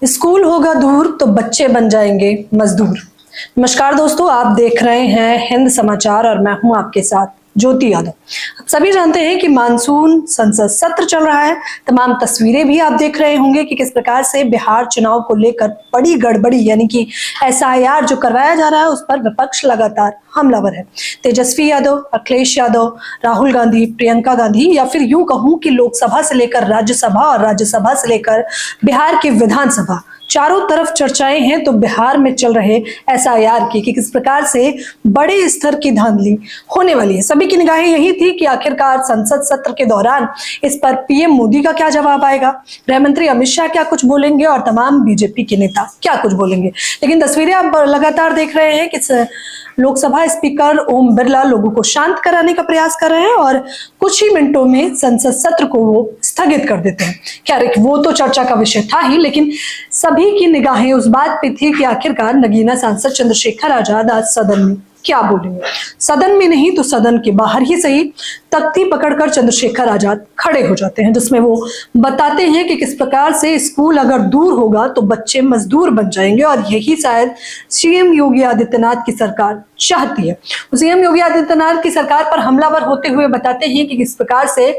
School होगा दूर तो बच्चे बन जाएंगे मजदूर। नमस्कार दोस्तों, आप देख रहे हैं हिंद समाचार और मैं हूं आपके साथ ज्योति यादव। आप सभी जानते हैं कि मानसून संसद सत्र चल रहा है। तमाम तस्वीरें भी आप देख रहे होंगे कि किस प्रकार से बिहार चुनाव को लेकर बड़ी गड़बड़ी यानी कि एसआईआर जो करवाया जा रहा है उस पर विपक्ष लगातार हमलावर है। तेजस्वी यादव, अखिलेश यादव, राहुल गांधी, प्रियंका गांधी या फिर यूं कहूं कि लोकसभा से लेकर राज्यसभा और राज्यसभा से लेकर बिहार की विधानसभा, चारों तरफ चर्चाएं हैं। तो बिहार में चल रहे एसआईआर की कि किस प्रकार से बड़े स्तर की धांधली होने वाली है। सभी की निगाहें यही थी कि आखिरकार संसद सत्र के दौरान इस पर पीएम मोदी का क्या जवाब आएगा, गृह मंत्री अमित शाह क्या कुछ बोलेंगे और तमाम बीजेपी के नेता क्या कुछ बोलेंगे। लेकिन तस्वीरें आप लगातार देख रहे हैं कि लोकसभा स्पीकर ओम बिरला लोगों को शांत कराने का प्रयास कर रहे हैं और कुछ ही मिनटों में संसद सत्र को वो स्थगित कर देते हैं। खैर, वो तो चर्चा का विषय था ही, लेकिन सभी की निगाहें उस बात पे थी कि आखिरकार नगीना सांसद चंद्रशेखर आजाद आज सदन में क्या बोलेंगे। सदन में नहीं तो सदन के बाहर ही सही तख्ती पकड़कर चंद्रशेखर आजाद खड़े हो जाते हैं, जिसमें वो बताते हैं कि किस प्रकार से स्कूल अगर दूर होगा तो बच्चे मजदूर बन जाएंगे और यही शायद सीएम योगी आदित्यनाथ की सरकार चाहती है। सीएम योगी आदित्यनाथ की सरकार पर हमलावर होते हुए बताते हैं कि किस प्रकार से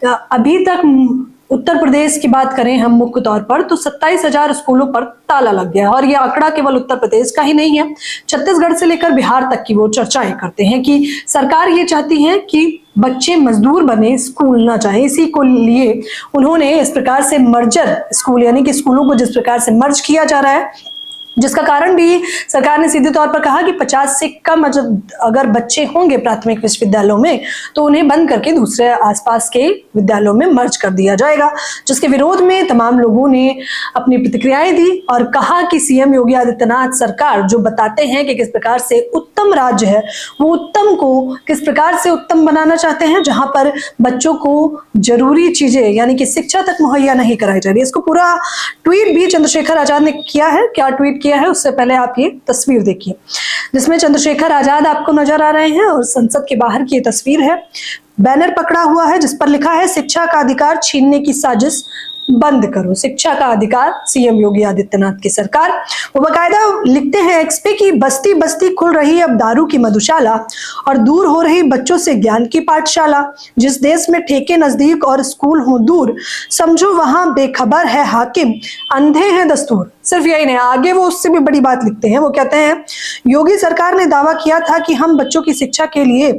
अभी तक उत्तर प्रदेश की बात करें हम मुख्य तौर पर तो 27,000 स्कूलों पर ताला लग गया और यह आंकड़ा केवल उत्तर प्रदेश का ही नहीं है, छत्तीसगढ़ से लेकर बिहार तक की वो चर्चाएं करते हैं कि सरकार ये चाहती है कि बच्चे मजदूर बने, स्कूल ना जाए। इसी को लिए उन्होंने इस प्रकार से मर्जर स्कूल यानी कि स्कूलों को जिस प्रकार से मर्ज किया जा रहा है, जिसका कारण भी सरकार ने सीधे तौर पर कहा कि 50 से कम अगर बच्चे होंगे प्राथमिक विश्वविद्यालयों में तो उन्हें बंद करके दूसरे आसपास के विद्यालयों में मर्ज कर दिया जाएगा, जिसके विरोध में तमाम लोगों ने अपनी प्रतिक्रियाएं दी और कहा कि सीएम योगी आदित्यनाथ सरकार जो बताते हैं कि किस प्रकार से उत्तम राज्य है, वो उत्तम को किस प्रकार से उत्तम बनाना चाहते हैं, जहां पर बच्चों को जरूरी चीजें यानी कि शिक्षा तक मुहैया नहीं कराई जा रही। इसको पूरा ट्वीट भी चंद्रशेखर आजाद ने किया है। क्या ट्वीट किया है उससे पहले आप ये तस्वीर देखिए, जिसमें चंद्रशेखर आजाद आपको नजर आ रहे हैं और संसद के बाहर की ये तस्वीर है। बैनर पकड़ा हुआ है जिस पर लिखा है शिक्षा का अधिकार छीनने की साजिश बंद करो, शिक्षा का अधिकार सीएम योगी आदित्यनाथ की सरकार। वो बकायदा लिखते हैं एक्स पे कि बस्ती बस्ती खुल रही अब दारू की मधुशाला और दूर हो रही बच्चों से ज्ञान की पाठशाला। जिस देश में ठेके नजदीक और स्कूल हो दूर, समझो वहां बेखबर है हाकिम, अंधे हैं दस्तूर। सिर्फ यही नहीं, आगे वो उससे भी बड़ी बात लिखते हैं। वो कहते हैं योगी सरकार ने दावा किया था कि हम बच्चों की शिक्षा के लिए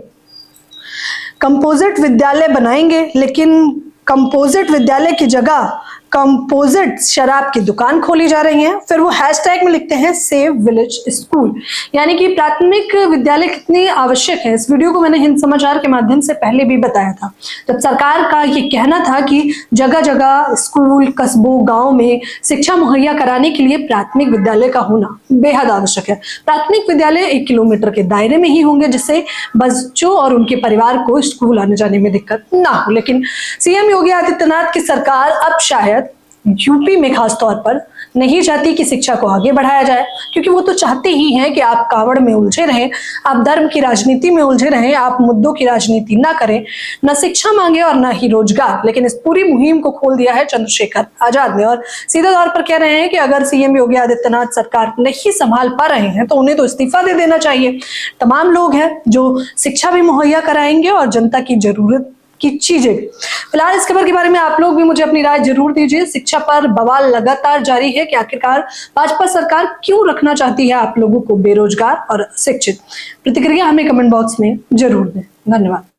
कंपोजिट विद्यालय बनाएंगे, लेकिन कंपोजिट विद्यालय की जगह कंपोजिट शराब की दुकान खोली जा रही है। फिर वो हैशटैग में लिखते हैं सेव विलेज स्कूल, यानी कि प्राथमिक विद्यालय कितनी आवश्यक है। इस वीडियो को मैंने हिंद समाचार के माध्यम से पहले भी बताया था, जब सरकार का ये कहना था कि जगह जगह स्कूल, कस्बों, गांव में शिक्षा मुहैया कराने के लिए प्राथमिक विद्यालय का होना बेहद आवश्यक है। प्राथमिक विद्यालय 1 किलोमीटर के दायरे में ही होंगे जिससे बच्चों और उनके परिवार को स्कूल आने जाने में दिक्कत ना हो। लेकिन सीएम योगी आदित्यनाथ की सरकार अब शायद यूपी में खास तौर पर नहीं चाहती कि शिक्षा को आगे बढ़ाया जाए, क्योंकि वो तो चाहते ही हैं कि आप कावड़ में उलझे रहें, आप धर्म की राजनीति में उलझे रहें, आप मुद्दों की राजनीति ना करें, न शिक्षा मांगे और न ही रोजगार। लेकिन इस पूरी मुहिम को खोल दिया है चंद्रशेखर आजाद ने और सीधे तौर पर कह रहे हैं कि अगर सीएम योगी आदित्यनाथ सरकार नहीं संभाल पा रहे हैं तो उन्हें तो इस्तीफा दे देना चाहिए। तमाम लोग हैं जो शिक्षा भी मुहैया कराएंगे और जनता की जरूरत की चीजें भी। फिलहाल इस खबर के बारे में आप लोग भी मुझे अपनी राय जरूर दीजिए। शिक्षा पर बवाल लगातार जारी है कि आखिरकार भाजपा सरकार क्यों रखना चाहती है आप लोगों को बेरोजगार और अशिक्षित। प्रतिक्रिया हमें कमेंट बॉक्स में जरूर दें। धन्यवाद।